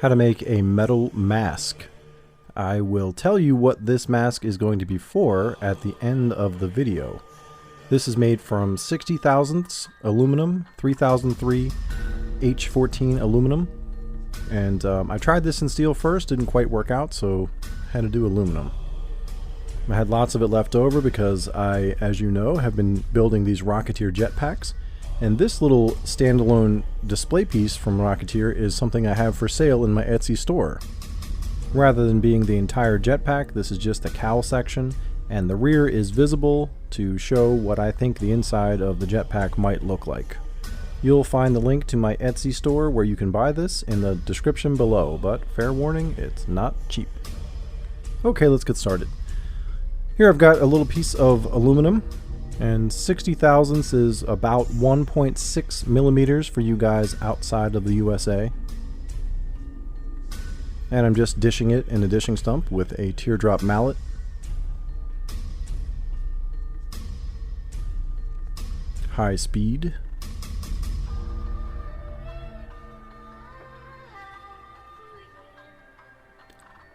How to make a metal mask. I will tell you what this mask is going to be for at the end of the video. This is made from 60 thousandths aluminum, 3003 H14 aluminum, and I tried this in steel first, didn't quite work out, so I had to do aluminum. I had lots of it left over because I, as you know, have been building these Rocketeer jetpacks. And this little standalone display piece from Rocketeer is something I have for sale in my Etsy store. Rather than being the entire jetpack, this is just the cowl section, and the rear is visible to show what I think the inside of the jetpack might look like. You'll find the link to my Etsy store where you can buy this in the description below, but fair warning, it's not cheap. Okay, let's get started. Here I've got a little piece of aluminum, and 60 thousandths is about 1.6 millimeters for you guys outside of the USA. And I'm just dishing it in a dishing stump with a teardrop mallet. High speed.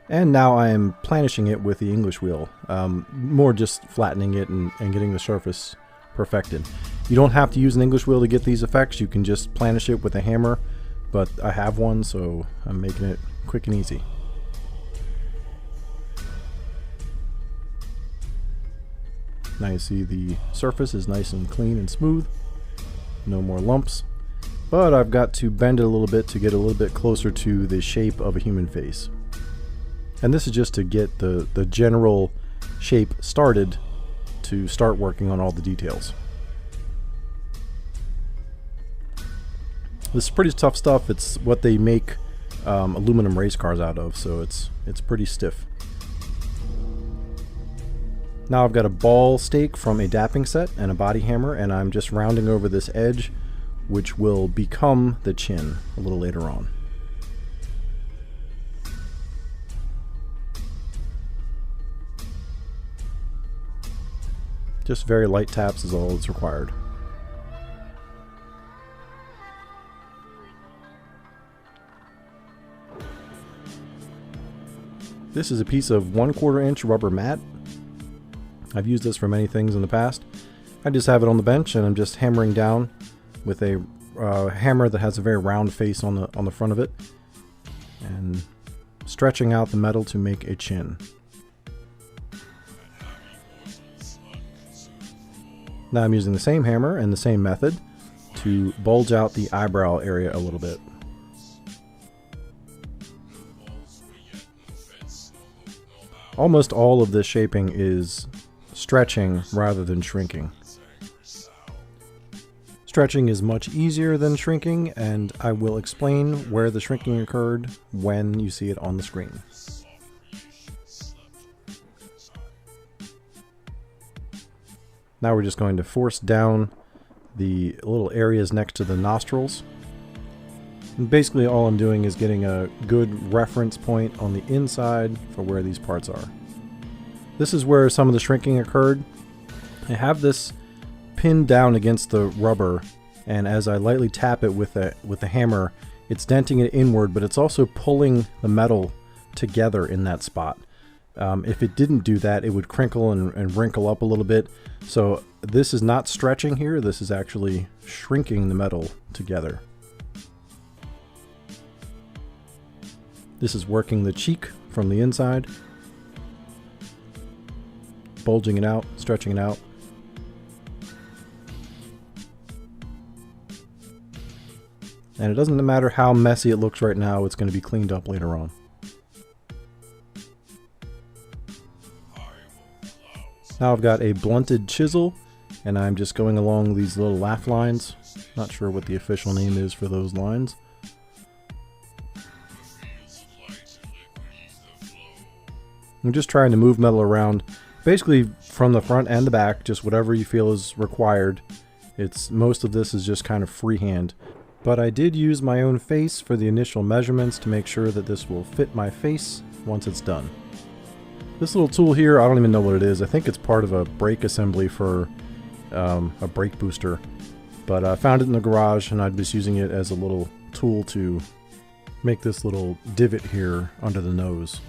And now I am planishing it with the English wheel, more just flattening it and getting the surface perfected. You don't have to use an English wheel to get these effects, you can just planish it with a hammer, but I have one, so I'm making it quick and easy. Now you see the surface is nice and clean and smooth, no more lumps, but I've got to bend it a little bit to get a little bit closer to the shape of a human face. And this is just to get the general shape started to start working on all the details. This is pretty tough stuff. It's what they make aluminum race cars out of, so it's pretty stiff. Now I've got a ball stake from a dapping set and a body hammer, and I'm just rounding over this edge, which will become the chin a little later on. Just very light taps is all that's required. This is a piece of 1/4 inch rubber mat. I've used this for many things in the past. I just have it on the bench and I'm just hammering down with a hammer that has a very round face on the front of it, and stretching out the metal to make a chin. Now I'm using the same hammer and the same method to bulge out the eyebrow area a little bit. Almost all of this shaping is stretching rather than shrinking. Stretching is much easier than shrinking, and I will explain where the shrinking occurred when you see it on the screen. Now we're just going to force down the little areas next to the nostrils. And basically all I'm doing is getting a good reference point on the inside for where these parts are. This is where some of the shrinking occurred. I have this pinned down against the rubber, and as I lightly tap it with the hammer, it's denting it inward, but it's also pulling the metal together in that spot. If it didn't do that, it would crinkle and wrinkle up a little bit. So this is not stretching here, this is actually shrinking the metal together. This is working the cheek from the inside, bulging it out, stretching it out. And it doesn't matter how messy it looks right now, it's going to be cleaned up later on. Now I've got a blunted chisel, and I'm just going along these little laugh lines. Not sure what the official name is for those lines. I'm just trying to move metal around, basically from the front and the back, just whatever you feel is required. Most of this is just kind of freehand. But I did use my own face for the initial measurements to make sure that this will fit my face once it's done. This little tool here, I don't even know what it is. I think it's part of a brake assembly for a brake booster. But I found it in the garage and I'm just using it as a little tool to make this little divot here under the nose.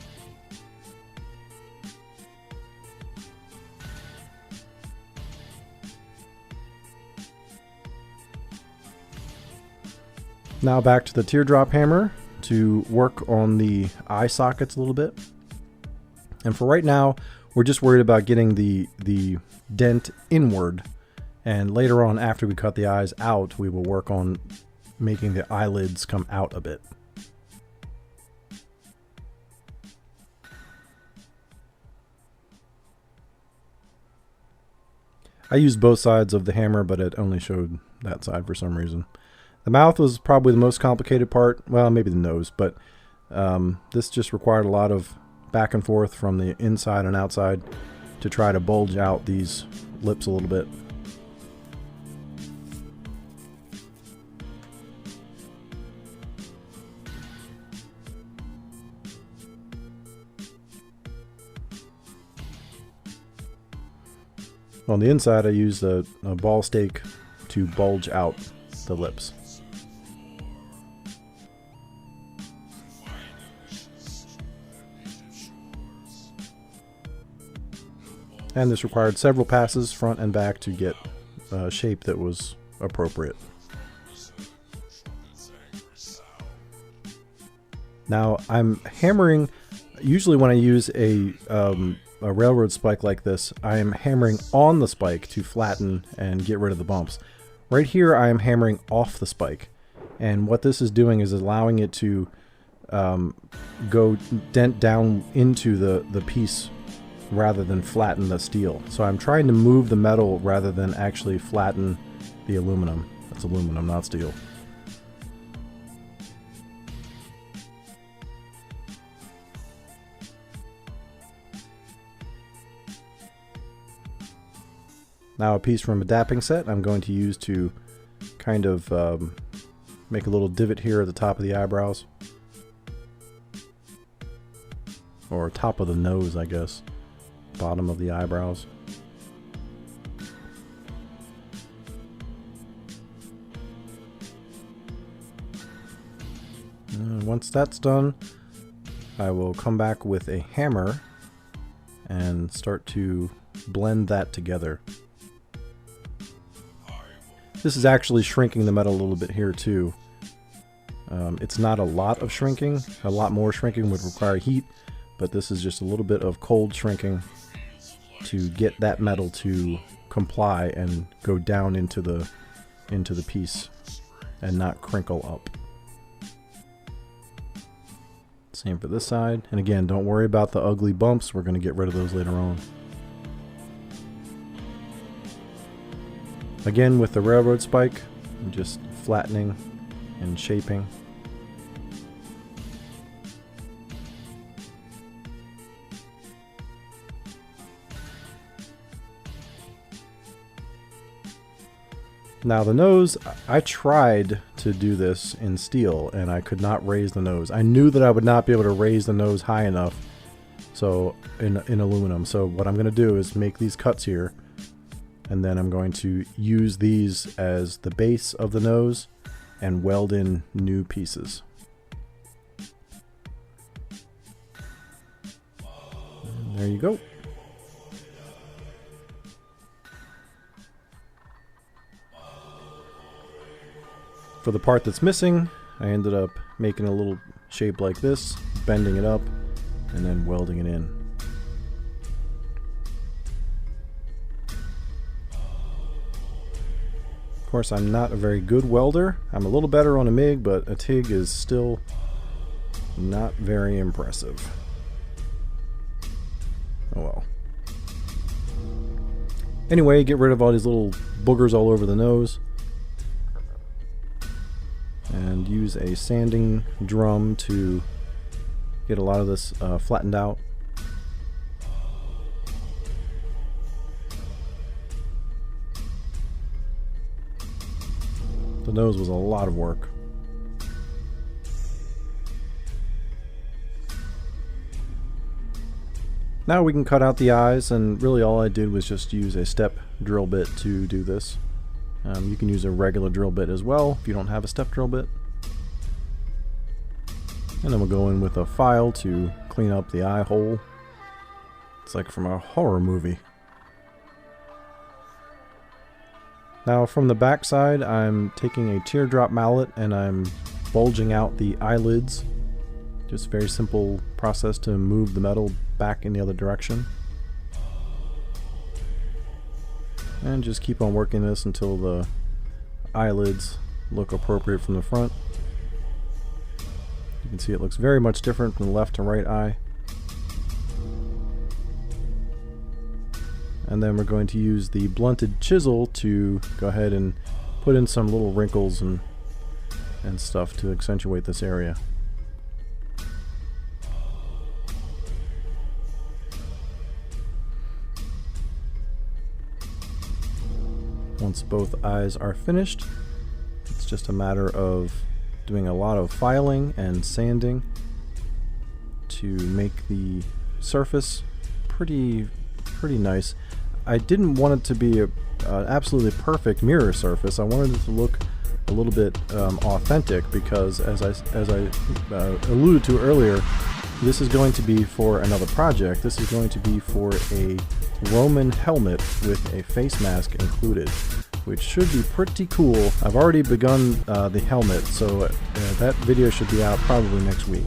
Now back to the teardrop hammer to work on the eye sockets a little bit. And for right now, we're just worried about getting the dent inward. And later on, after we cut the eyes out, we will work on making the eyelids come out a bit. I used both sides of the hammer, but it only showed that side for some reason. The mouth was probably the most complicated part. Well, maybe the nose, but this just required a lot of back and forth from the inside and outside to try to bulge out these lips a little bit. On the inside, I used a ball stake to bulge out the lips. And this required several passes, front and back, to get a shape that was appropriate. Now I'm hammering, usually when I use a railroad spike like this, I am hammering on the spike to flatten and get rid of the bumps. Right here I am hammering off the spike, and what this is doing is allowing it to go dent down into the piece rather than flatten the steel. So I'm trying to move the metal rather than actually flatten the aluminum. That's aluminum, not steel. Now a piece from a dapping set I'm going to use to kind of make a little divot here at the top of the eyebrows. Or top of the nose, I guess. Bottom of the eyebrows. And once that's done, I will come back with a hammer and start to blend that together. This is actually shrinking the metal a little bit here too. It's not a lot of shrinking. A lot more shrinking would require heat, but this is just a little bit of cold shrinking to get that metal to comply and go down into the piece and not crinkle up. Same for this side. And again, don't worry about the ugly bumps. We're going to get rid of those later on. Again, with the railroad spike, I'm just flattening and shaping. Now the nose, I tried to do this in steel and I could not raise the nose. I knew that I would not be able to raise the nose high enough so in aluminum. So what I'm going to do is make these cuts here, and then I'm going to use these as the base of the nose and weld in new pieces. And there you go. For the part that's missing, I ended up making a little shape like this, bending it up, and then welding it in. Of course, I'm not a very good welder. I'm a little better on a MIG, but a TIG is still not very impressive. Oh well. Anyway, get rid of all these little boogers all over the nose. And use a sanding drum to get a lot of this flattened out. The nose was a lot of work. Now we can cut out the eyes, and really all I did was just use a step drill bit to do this. You can use a regular drill bit as well if you don't have a step drill bit. And then we'll go in with a file to clean up the eye hole. It's like from a horror movie. Now from the back side, I'm taking a teardrop mallet and I'm bulging out the eyelids. Just a very simple process to move the metal back in the other direction. And just keep on working this until the eyelids look appropriate from the front. You can see it looks very much different from the left to right eye. And then we're going to use the blunted chisel to go ahead and put in some little wrinkles and stuff to accentuate this area. Once both eyes are finished, it's just a matter of doing a lot of filing and sanding to make the surface pretty nice. I didn't want it to be an absolutely perfect mirror surface. I wanted it to look a little bit authentic because, as I alluded to earlier, this is going to be for another project. This is going to be for a Roman helmet with a face mask included, which should be pretty cool. I've already begun the helmet, so that video should be out probably next week.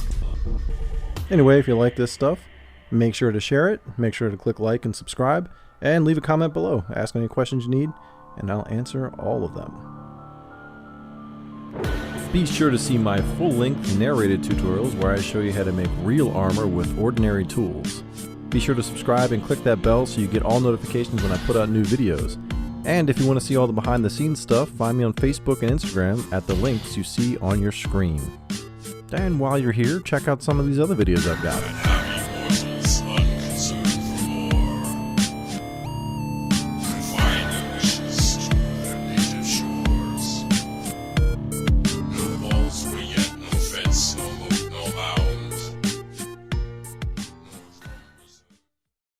Anyway, if you like this stuff, make sure to share it, make sure to click like and subscribe, and leave a comment below. Ask any questions you need, and I'll answer all of them. Be sure to see my full-length narrated tutorials where I show you how to make real armor with ordinary tools. Be sure to subscribe and click that bell so you get all notifications when I put out new videos. And if you want to see all the behind-the-scenes stuff, find me on Facebook and Instagram at the links you see on your screen. And while you're here, check out some of these other videos I've got. No balls were yet no fence.